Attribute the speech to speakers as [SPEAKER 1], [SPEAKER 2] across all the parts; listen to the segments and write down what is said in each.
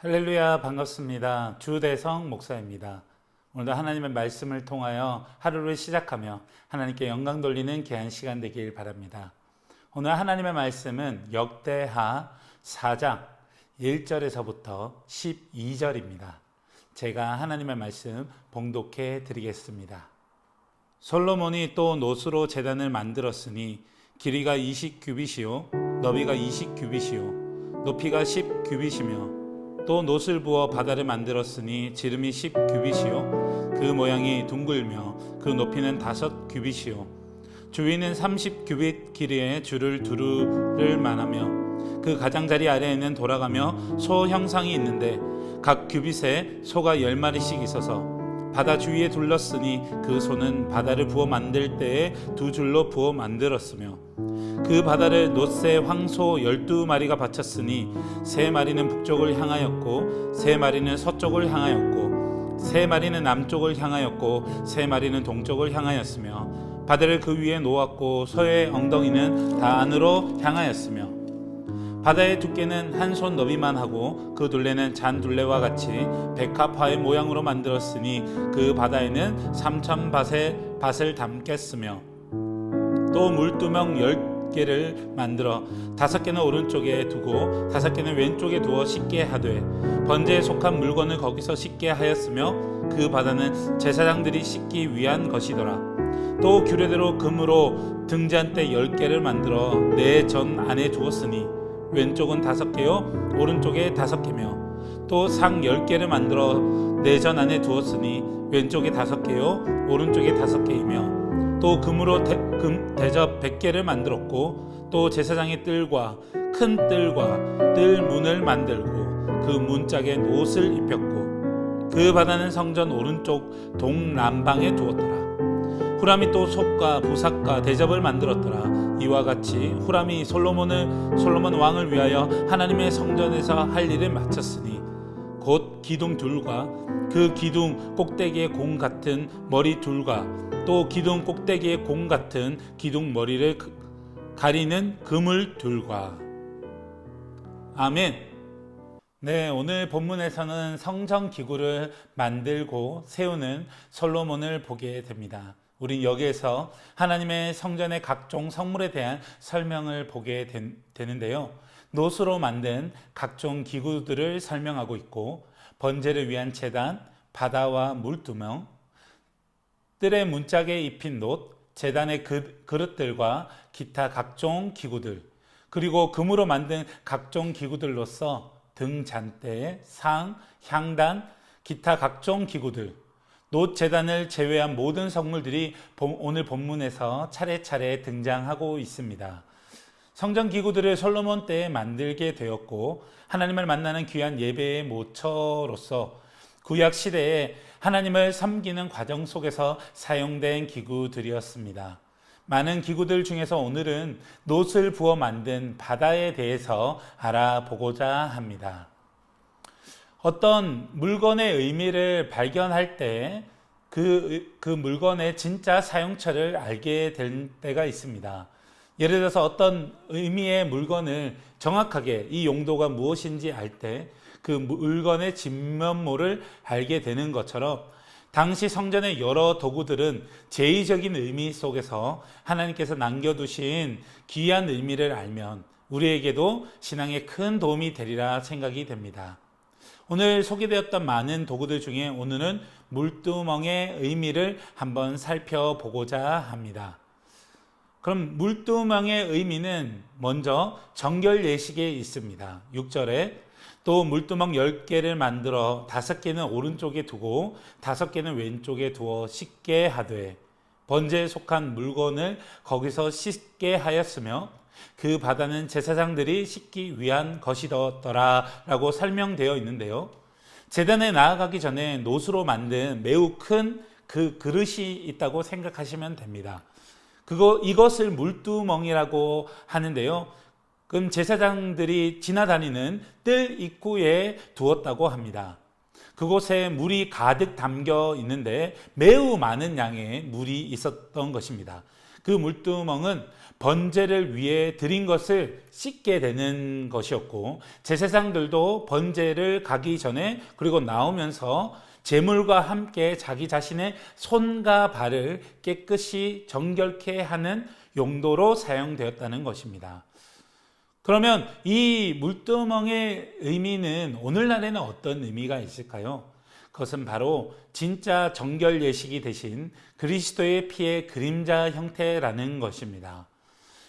[SPEAKER 1] 할렐루야, 반갑습니다. 주대성 목사입니다. 오늘도 하나님의 말씀을 통하여 하루를 시작하며 하나님께 영광 돌리는 귀한 시간 되길 바랍니다. 오늘 하나님의 말씀은 역대하 4장 1절에서부터 12절입니다. 제가 하나님의 말씀 봉독해 드리겠습니다. 솔로몬이 또 노스로 제단을 만들었으니 길이가 20규빗이요 너비가 20규빗이요 높이가 10규빗이며 또 놋을 부어 바다를 만들었으니 지름이 10규빗이요 그 모양이 둥글며 그 높이는 5규빗이요 주위는 30규빗 길이의 줄을 두를 만하며 그 가장자리 아래에는 돌아가며 소 형상이 있는데 각 규빗에 소가 10마리씩 있어서 바다 주위에 둘렀으니 그 소는 바다를 부어 만들 때에 2줄로 부어 만들었으며 그 바다를 놋에 황소 12마리가 바쳤으니 3마리는 북쪽을 향하였고 3마리는 서쪽을 향하였고 3마리는 남쪽을 향하였고 3마리는 동쪽을 향하였으며 바다를 그 위에 놓았고 소의 엉덩이는 다 안으로 향하였으며 바다의 두께는 한 손 너비만 하고 그 둘레는 잔 둘레와 같이 백합화의 모양으로 만들었으니 그 바다에는 3,000밭의 밭을 담겠으며 또 물두멍 10개를 만들어 5개는 오른쪽에 두고 5개는 왼쪽에 두어 씻게 하되 번제에 속한 물건을 거기서 씻게 하였으며 그 바다는 제사장들이 씻기 위한 것이더라. 또 규례대로 금으로 등잔대 10개를 만들어 내 전 안에 두었으니 왼쪽은 5개요 오른쪽에 5개며 또 상 10개를 만들어 내전 안에 두었으니 왼쪽에 5개요 오른쪽에 5개이며 또 금으로 대접 100개를 만들었고 또 제사장의 뜰과 큰 뜰과 뜰 문을 만들고 그 문짝에 놋을 입혔고 그 바다는 성전 오른쪽 동남방에 두었더라. 후람이 또 솥과 부삭과 대접을 만들었더라. 이와 같이 후람이 솔로몬 왕을 위하여 하나님의 성전에서 할 일을 마쳤으니 곧 기둥 둘과 그 기둥 꼭대기의 공 같은 머리 둘과 또 기둥 꼭대기의 공 같은 기둥 머리를 가리는 그물 둘과. 아멘. 네, 오늘 본문에서는 성전 기구를 만들고 세우는 솔로몬을 보게 됩니다. 우린 여기에서 하나님의 성전의 각종 성물에 대한 설명을 보게 되는데요. 놋으로 만든 각종 기구들을 설명하고 있고 번제를 위한 제단, 바다와 물두멍, 뜰의 문짝에 입힌 놋, 제단의 그릇들과 기타 각종 기구들, 그리고 금으로 만든 각종 기구들로서 등잔대, 상, 향단, 기타 각종 기구들, 놋 제단을 제외한 모든 성물들이 오늘 본문에서 차례차례 등장하고 있습니다. 성전 기구들을 솔로몬 때에 만들게 되었고 하나님을 만나는 귀한 예배의 모처로서 구약 시대에 하나님을 섬기는 과정 속에서 사용된 기구들이었습니다. 많은 기구들 중에서 오늘은 놋을 부어 만든 바다에 대해서 알아보고자 합니다. 어떤 물건의 의미를 발견할 때 그 물건의 진짜 사용처를 알게 될 때가 있습니다. 예를 들어서 어떤 의미의 물건을 정확하게 이 용도가 무엇인지 알 때 그 물건의 진면모를 알게 되는 것처럼 당시 성전의 여러 도구들은 제의적인 의미 속에서 하나님께서 남겨두신 귀한 의미를 알면 우리에게도 신앙에 큰 도움이 되리라 생각이 됩니다. 오늘 소개되었던 많은 도구들 중에 오늘은 물두멍의 의미를 한번 살펴보고자 합니다. 그럼 물두멍의 의미는 먼저 정결 예식에 있습니다. 6절에 또 물두멍 10개를 만들어 5개는 오른쪽에 두고 5개는 왼쪽에 두어 씻게 하되 번제에 속한 물건을 거기서 씻게 하였으며 그 바다는 제사장들이 씻기 위한 것이더라 라고 설명되어 있는데요. 제단에 나아가기 전에 놋으로 만든 매우 큰 그 그릇이 있다고 생각하시면 됩니다. 이것을 물두멍이라고 하는데요. 그럼 제사장들이 지나다니는 뜰 입구에 두었다고 합니다. 그곳에 물이 가득 담겨 있는데 매우 많은 양의 물이 있었던 것입니다. 그 물두멍은 번제를 위해 드린 것을 씻게 되는 것이었고, 제사장들도 번제를 가기 전에 그리고 나오면서 제물과 함께 자기 자신의 손과 발을 깨끗이 정결케 하는 용도로 사용되었다는 것입니다. 그러면 이 물두멍의 의미는 오늘날에는 어떤 의미가 있을까요? 그것은 바로 진짜 정결 예식이 되신 그리스도의 피의 그림자 형태라는 것입니다.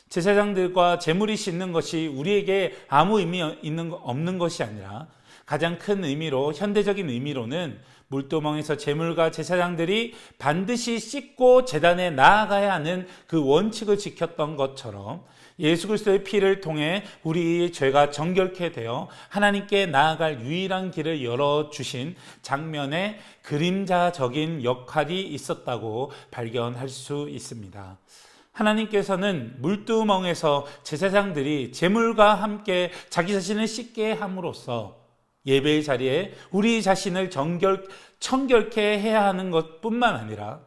[SPEAKER 1] 제사장들과 제물이 씻는 것이 우리에게 아무 의미 없는 것이 아니라 가장 큰 의미로, 현대적인 의미로는 물두멍에서 제물과 제사장들이 반드시 씻고 제단에 나아가야 하는 그 원칙을 지켰던 것처럼 예수 그리스도의 피를 통해 우리의 죄가 정결케 되어 하나님께 나아갈 유일한 길을 열어주신 장면에 그림자적인 역할이 있었다고 발견할 수 있습니다. 하나님께서는 물두멍에서 제사장들이 제물과 함께 자기 자신을 씻게 함으로써 예배의 자리에 우리 자신을 청결케 해야 하는 것뿐만 아니라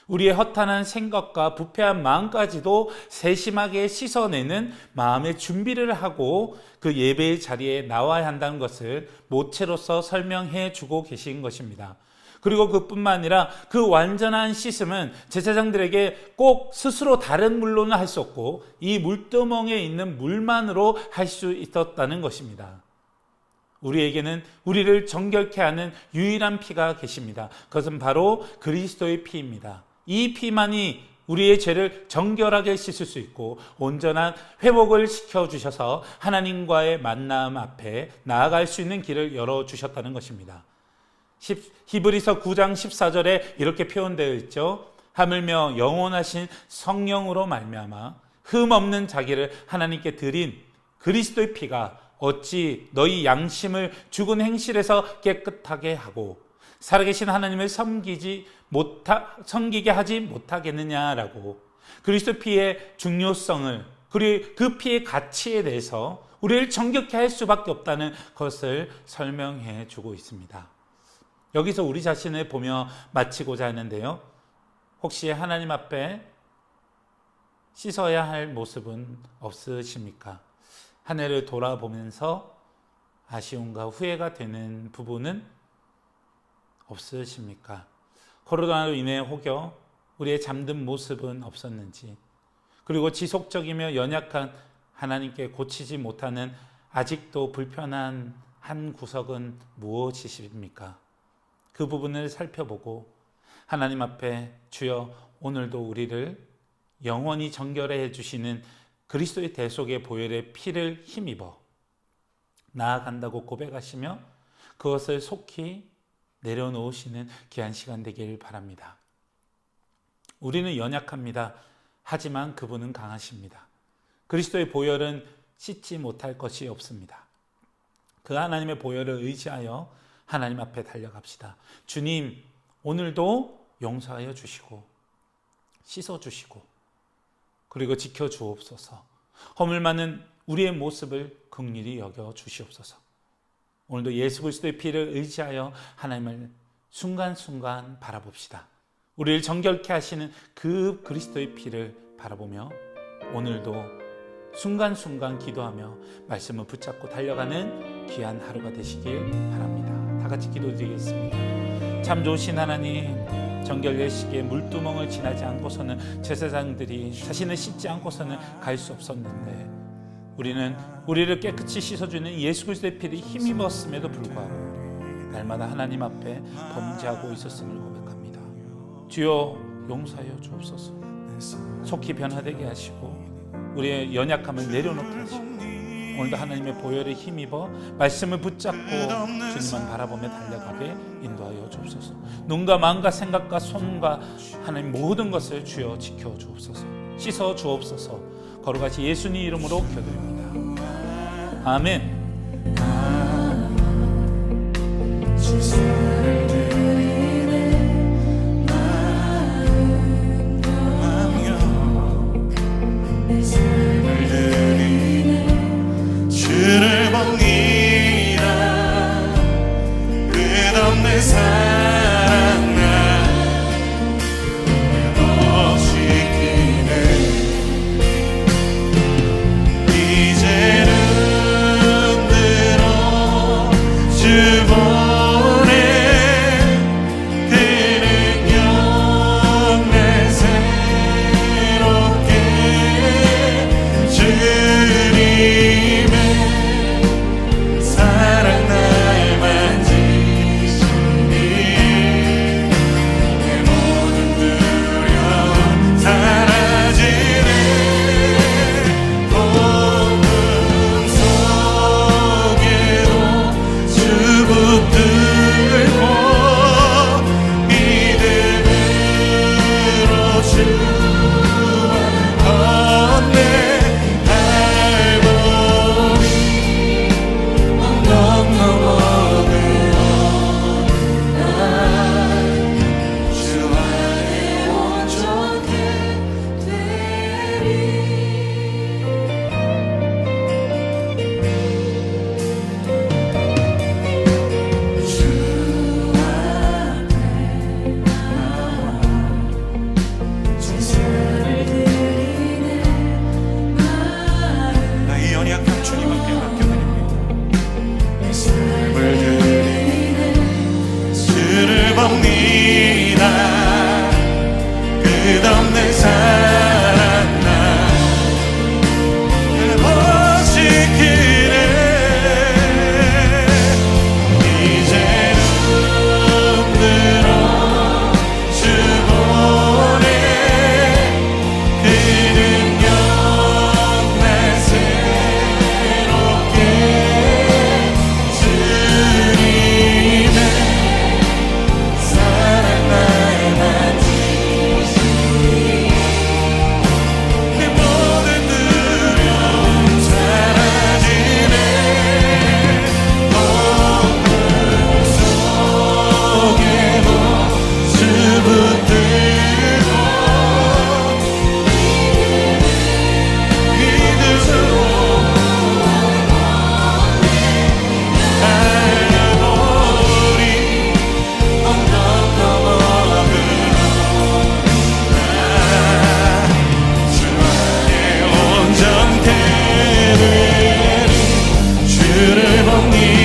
[SPEAKER 1] 우리의 허탄한 생각과 부패한 마음까지도 세심하게 씻어내는 마음의 준비를 하고 그 예배의 자리에 나와야 한다는 것을 모체로서 설명해 주고 계신 것입니다. 그리고 그뿐만 아니라 그 완전한 씻음은 제사장들에게 꼭 스스로 다른 물로는 할 수 없고 이 물두멍에 있는 물만으로 할 수 있었다는 것입니다. 우리에게는 우리를 정결케 하는 유일한 피가 계십니다. 그것은 바로 그리스도의 피입니다. 이 피만이 우리의 죄를 정결하게 씻을 수 있고 온전한 회복을 시켜주셔서 하나님과의 만남 앞에 나아갈 수 있는 길을 열어주셨다는 것입니다. 히브리서 9장 14절에 이렇게 표현되어 있죠. 하물며 영원하신 성령으로 말미암아 흠 없는 자기를 하나님께 드린 그리스도의 피가 어찌 너희 양심을 죽은 행실에서 깨끗하게 하고 살아계신 하나님을 섬기게 하지 못하겠느냐라고 그리스도 피의 중요성을 그리고 그 피의 가치에 대해서 우리를 정결케 할 수밖에 없다는 것을 설명해 주고 있습니다. 여기서 우리 자신을 보며 마치고자 하는데요. 혹시 하나님 앞에 씻어야 할 모습은 없으십니까? 한 해를 돌아보면서 아쉬움과 후회가 되는 부분은 없으십니까? 코로나로 인해 혹여 우리의 잠든 모습은 없었는지, 그리고 지속적이며 연약한 하나님께 고치지 못하는 아직도 불편한 한 구석은 무엇이십니까? 그 부분을 살펴보고 하나님 앞에 주여 오늘도 우리를 영원히 정결해 해주시는 그리스도의 대속의 보혈의 피를 힘입어 나아간다고 고백하시며 그것을 속히 내려놓으시는 귀한 시간 되길 바랍니다. 우리는 연약합니다. 하지만 그분은 강하십니다. 그리스도의 보혈은 씻지 못할 것이 없습니다. 그 하나님의 보혈을 의지하여 하나님 앞에 달려갑시다. 주님, 오늘도 용서하여 주시고 씻어 주시고 그리고 지켜 주옵소서. 허물 많은 우리의 모습을 긍휼히 여겨 주시옵소서. 오늘도 예수 그리스도의 피를 의지하여 하나님을 순간순간 바라봅시다. 우리를 정결케 하시는 그 그리스도의 피를 바라보며 오늘도 순간순간 기도하며 말씀을 붙잡고 달려가는 귀한 하루가 되시길 바랍니다. 다 같이 기도드리겠습니다. 참 좋으신 하나님, 정결 예식의 물두멍을 지나지 않고서는 제사장들이 자신을 씻지 않고서는 갈 수 없었는데 우리는 우리를 깨끗이 씻어주는 예수 그리스도의 피를 힘입었음에도 불구하고 날마다 하나님 앞에 범죄하고 있었음을 고백합니다. 주여 용서하여 주옵소서. 속히 변화되게 하시고 우리의 연약함을 내려놓게 하시고 오늘도 하나님의 보혈에 힘입어 말씀을 붙잡고 주님만 바라보며 달려가게 인도하여 주옵소서. 눈과 마음과 생각과 손과 하나님 모든 것을 주여 지켜 주옵소서. 씻어 주옵소서. 거룩하신 예수님 이름으로 기도드립니다. 아멘.
[SPEAKER 2] 주를 먹니라 끝없는 사랑 나 없이 기네 그를 봅니다